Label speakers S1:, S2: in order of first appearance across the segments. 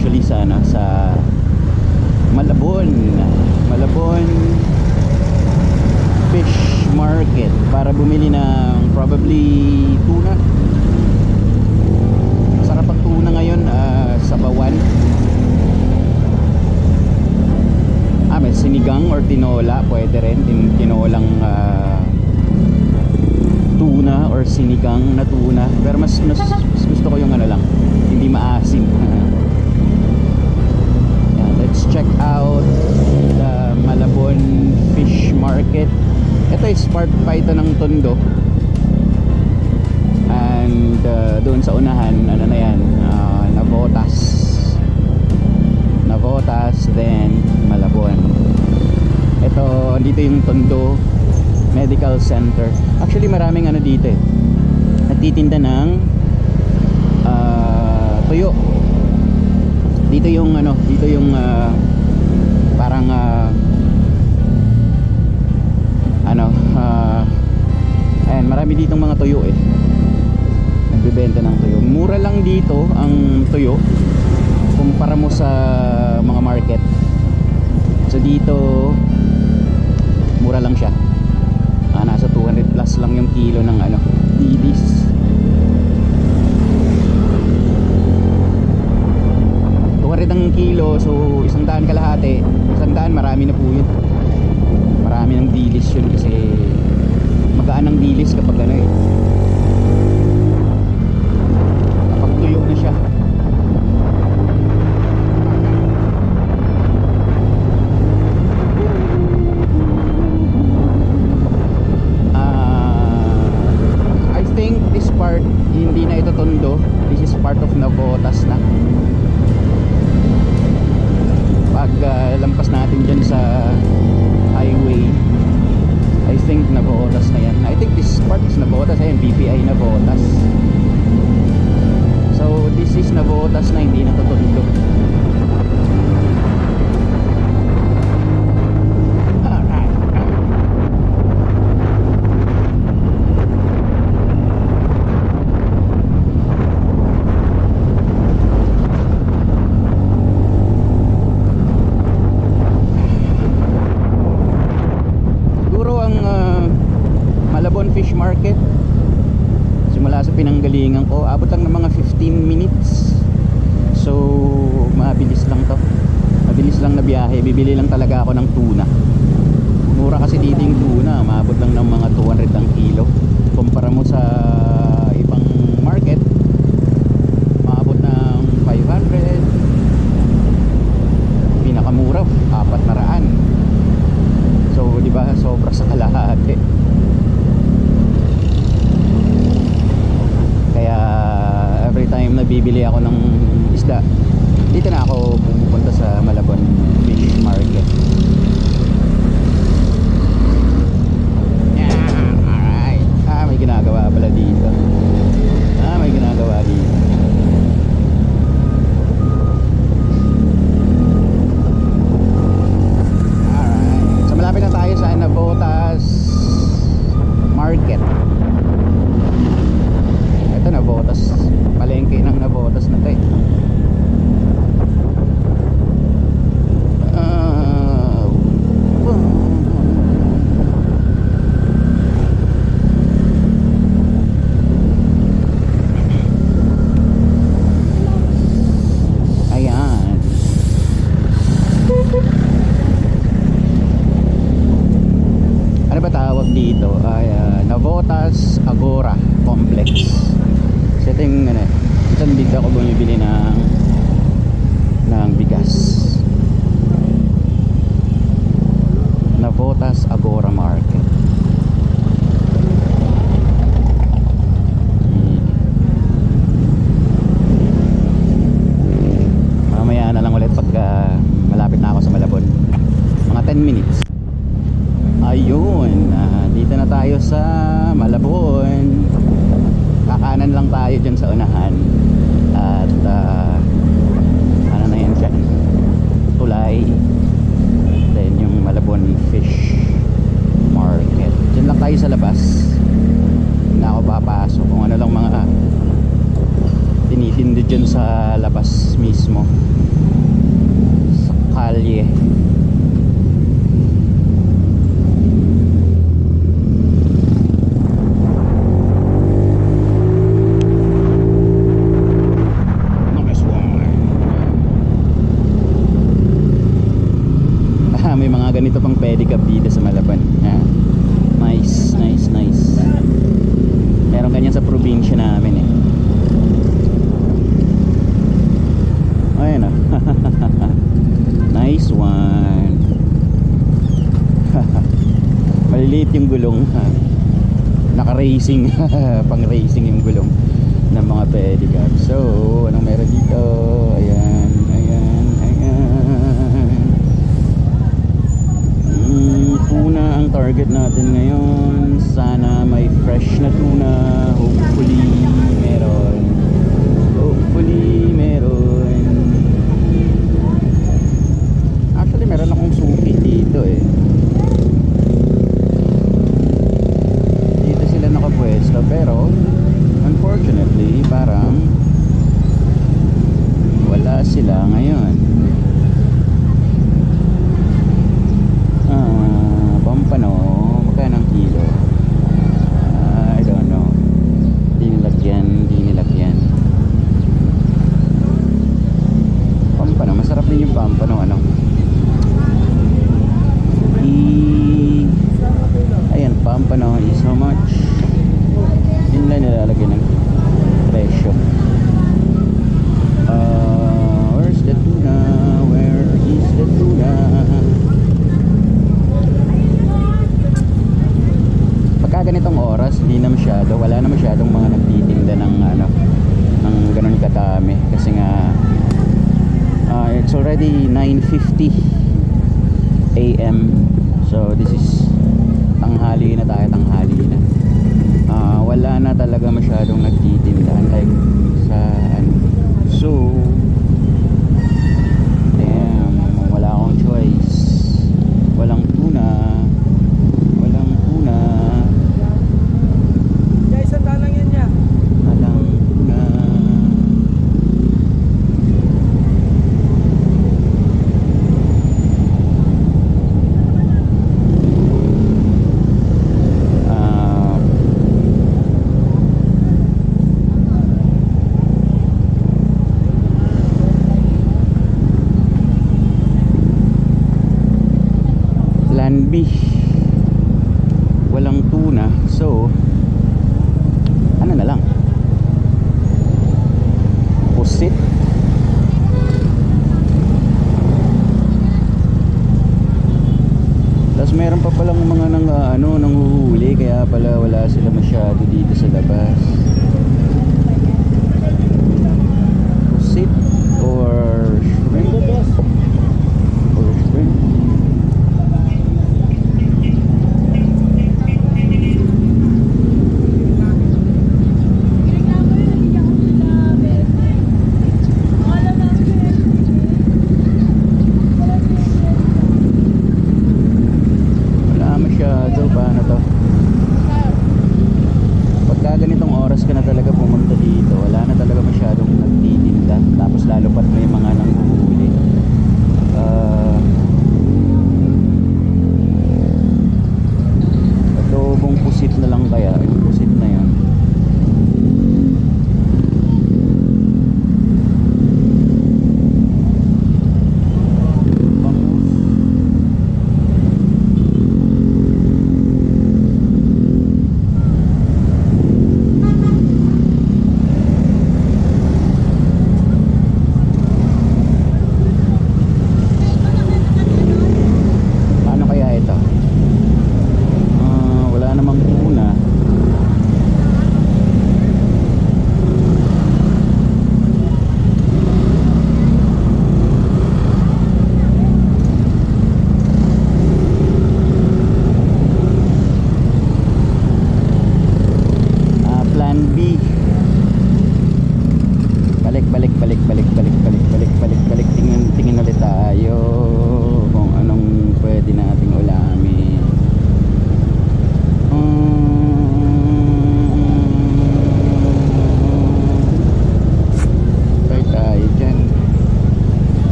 S1: actually sa ano, sa Malabon Fish Market para bumili ng probably tuna. Masarap ang tuna ngayon, sa Bawan. May sinigang or tinola, pwede rin tinolang tuna or sinigang na tuna, pero mas gusto ko yung ano lang, hindi maasim. Yeah, let's check out the Malabon Fish Market. Ito is part pa ito ng Tondo, and doon sa unahan ano na yan, Navotas, then Malabon. Ito, dito yung Tondo Medical Center. Actually maraming ano dito nagtitinda ng tuyo. Dito yung parang ayan, marami ditong mga tuyo nagbebenta ng tuyo. Mura lang dito ang tuyo kumpara mo sa mga market. So dito mura lang siya. Nasa 200 plus lang yung kilo ng dilis. 200 ang kilo, so 100 kalahati. 100, marami na po yun. Marami ng dilis yun kasi magaan ang dilis kapag kapag tuyo na siya. Part hindi na ito Tondo, this is part of Navotas na. Pag lampas natin dyan sa highway, I think Navotas na yan. I think this part is Navotas, ayan, BPI Navotas. So this is Navotas na, hindi na ito Tondo. Fish Market simula sa pinanggalingan ko, abot lang ng mga 15 minutes. So mabilis lang to, mabilis lang na biyahe. Bibili lang talaga ako ng tuna. Mura kasi dito yung tuna, maabot lang ng mga 200 ang kilo. Kumpara mo sa ibang market, maabot ng 500. Pinakamura 400. So di ba, sobra sa kalahati. Kaya every time na bibili ako ng isda, dito na ako pumupunta sa Malabon Fish Market. Alright. May ginagawa pala dito. May ginagawa dito. Alright. So malapit na tayo sa Navotas Market. Ito Navotas, palengke ng Navotas na ito Ayan. Ano ba tawag dito? Navotas Agora Complex. So ito yung minsan dito ako bumibili ng bigas. Navotas Agora Market. Mamaya na lang ulit pag malapit na ako sa Malabon. Mga 10 minutes. Ayun, dito na tayo sa Malabon. Kakanan lang tayo dyan sa unahan. At ano na yan dyan, tulay. Then yung Malabon Fish Market. Dyan lang tayo sa labas. Hindi na ako papasok. Kung ano lang mga tinitindi dyan sa labas mismo sa kalye. Nice one. May mga ganito pang pedicab dito sa Malaban. Nice, nice, nice. Meron ganyan sa probinsya namin eh. Ayun ah. Nice one. Maliliit yung gulong. Naka-racing. Pang racing yung gulong ng mga pedicab. So, anong meron dito? Ayan, ayan, ayan. Tuna ang target natin ngayon. Sana may fresh na tuna. Hopefully meron. Hopefully meron. Actually meron akong suki dito eh. Dito sila nakapwesto pero unfortunately parang wala sila ngayon. Pampano, magkano ang kilo? I don't know. Di nilagyan. Pampano, masarap din yung pampano, ano? Ayan, pampano is how much? Yun lang nilalagyan ng presyo. Where's the tuna? Where is the tuna? Ganitong oras hindi na masyado, wala na masyadong mga nagtitinda ng ng ganun katami kasi nga it's already 9:50 AM, so this is tanghali na wala na talaga masyadong nagtitinda unlike sa so damn, wala akong choice, walang tuna. B, walang tuna, so ano na lang, pusit. Tapos meron pa palang mga nanghuhuli kaya pala wala sila masyado dito sa labas. Pusit or shrimp.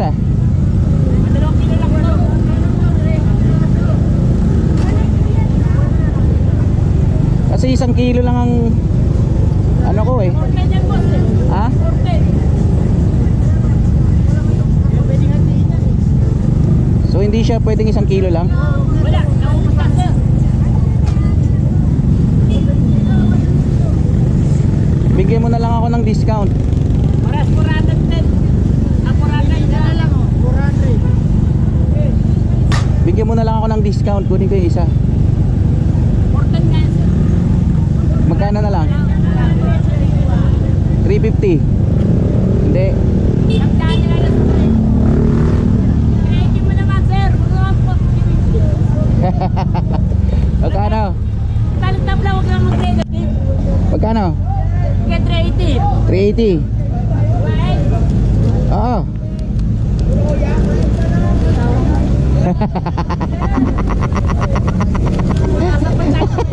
S1: isa?
S2: Dalawang kilo lang ito.
S1: Kasi 1 kilo lang ang ano ko eh.
S2: Orten yan, boss.
S1: Ha?
S2: Orten. Pwede nga tingin yan eh.
S1: So hindi siya pwedeng 1 kilo lang?
S2: Wala, naubos na, sir.
S1: Bigyan mo na lang ako ng discount.
S2: Paras 410. Ah, 400 na lang oh. 400.
S1: Bigyan mo na lang ako ng discount. Kunin ko yung isa.
S2: Orten nga yan, sir.
S1: Magkano na lang? 350. Hindi.
S2: Nagdaan nila na sa sir. Creative mo naman, sir. Huwag po.
S1: Magkano?
S2: Talent lang, huwag lang mag-creative.
S1: Magkano?
S2: Get creative.
S1: 380.
S2: Right?
S1: Oo.
S2: Nasa pagkakas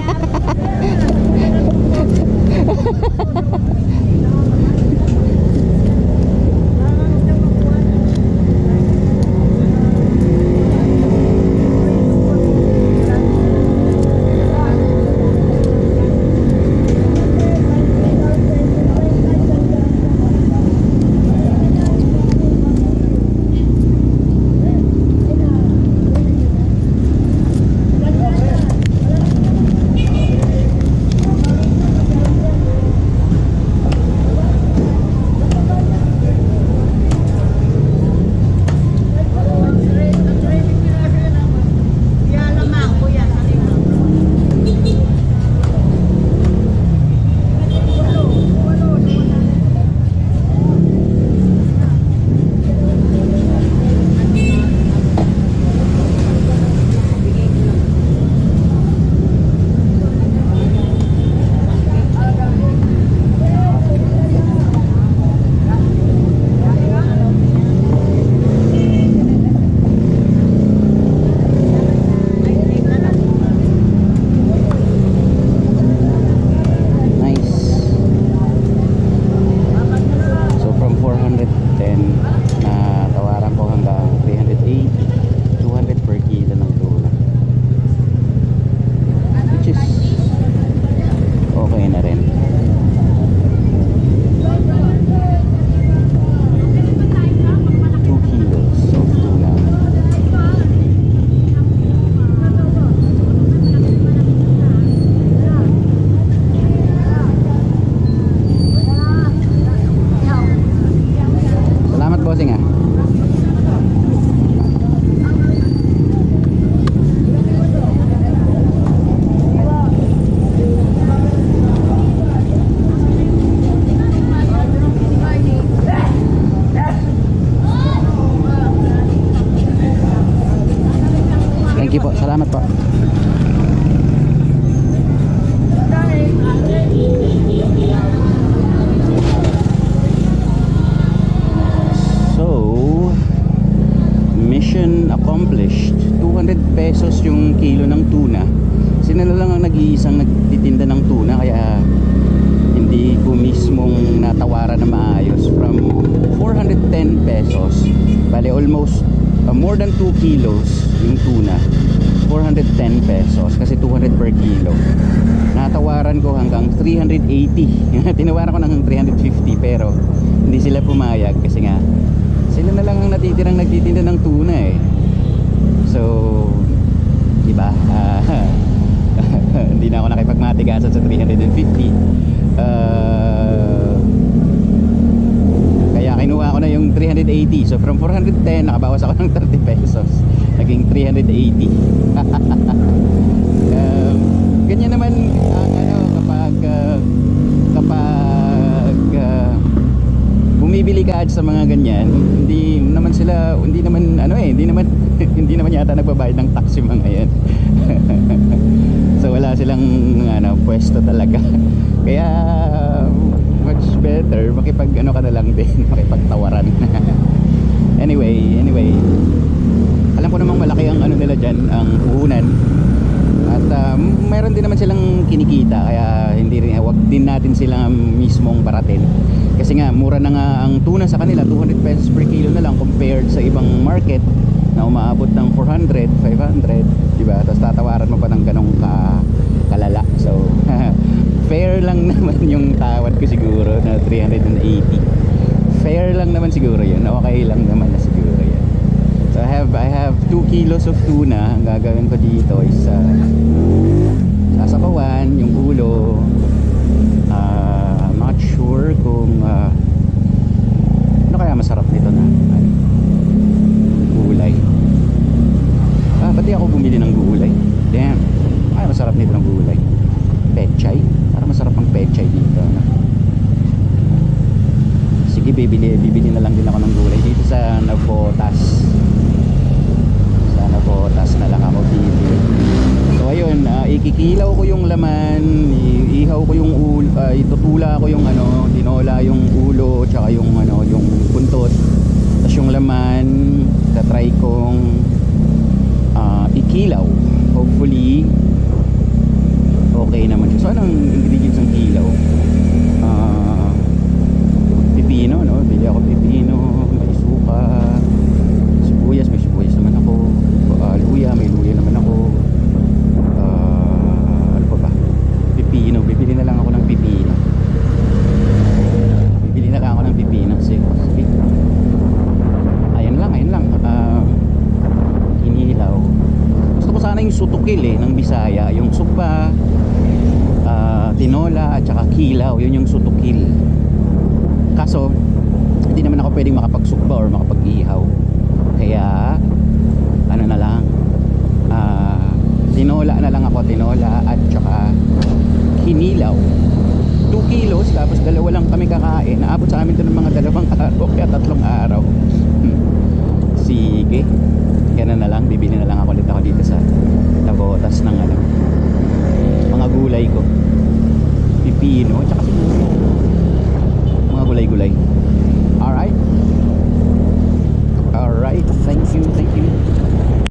S1: Sige po, salamat po. So, mission accomplished. 200 pesos yung kilo ng tuna. Sila lang ang nag-iisang nagtitinda ng tuna, kaya hindi ko mismong natawaran na maayos. From 410 pesos, bale almost more than 2 kilos yung tuna, 410 pesos kasi 200 per kilo. Natawaran ko hanggang 380. Tinawaran ko ng 350 pero hindi sila pumayag kasi nga sila na lang ang natitirang nagtitinda ng tuna eh. So, di ba? Hindi na ako nakipagmatigasan sa 350. Kaya kinuha ko na yung 380. So from 410 nakabawas ako ng 30 pesos. Naging 380. Ganyan naman ano kapag bumibili ka sa mga ganyan, hindi naman hindi naman yata nagbabayad ng tax yung mga yan. So wala silang pwesto talaga. Kaya much better makipag ka na lang din, makipagtawaran. Anyway, alam ko namang malaki ang nila dyan, ang puhunan. At mayroon din naman silang kinikita, kaya hindi rin, wag din natin sila mismong baratin. Kasi nga mura na nga ang tuna sa kanila, 200 pesos per kilo na lang compared sa ibang market na umaabot ng 400, 500, di ba? Tapos tatawaran mo pa ng ganong kalala. So fair lang naman yung tawad ko siguro na 380. Fair lang naman siguro yun. Okay lang naman na siguro yan. So I have 2 kilos of tuna. Ang gagawin ko dito is sasabawan yung ulo. Not sure kung ano kaya masarap nito na gulay. Pati ako bumili ng gulay. Damn, ay masarap nito ng gulay. Pechay, para masarap ang pechay dito, no? Sige, bibili na lang din ako ng gulay dito sa Navotas. Sa Navotas na lang ako bibili. So ayun, ikikilaw ko yung laman, ihaw ko yung ulo, itutula ko yung tinola yung ulo, tsaka yung yung buntot. Tapos yung laman, tatry kong ikilaw. Hopefully okay naman siya. So anong ingredients ng kilaw? Pipino, no? Bili ako pipino, may suka, sibuyas, may sibuyas naman ako, luya, may luya naman ako. Ano pa ba? Pipino, bibili na lang ako ng pipino. Bibili na lang ako ng pipino. Sige. Ayun lang. Kinilaw. Gusto ko sana yung sutukil ng Bisaya, yung sukba, tinola at saka kilaw, yun yung sutukil. Kaso hindi naman ako pwedeng makapagsukba or makapag-ihaw, kaya ano na lang, tinola na lang ako, tinola at saka kinilaw. 2 kilos, tapos dalawa lang kami kakain. Naabot sa amin ito ng mga 2 araw kaya 3 araw. Sige, ganun na lang, bibili na lang ako ulit ako dito sa Navotas ng mga gulay ko, pipino, tsaka siguro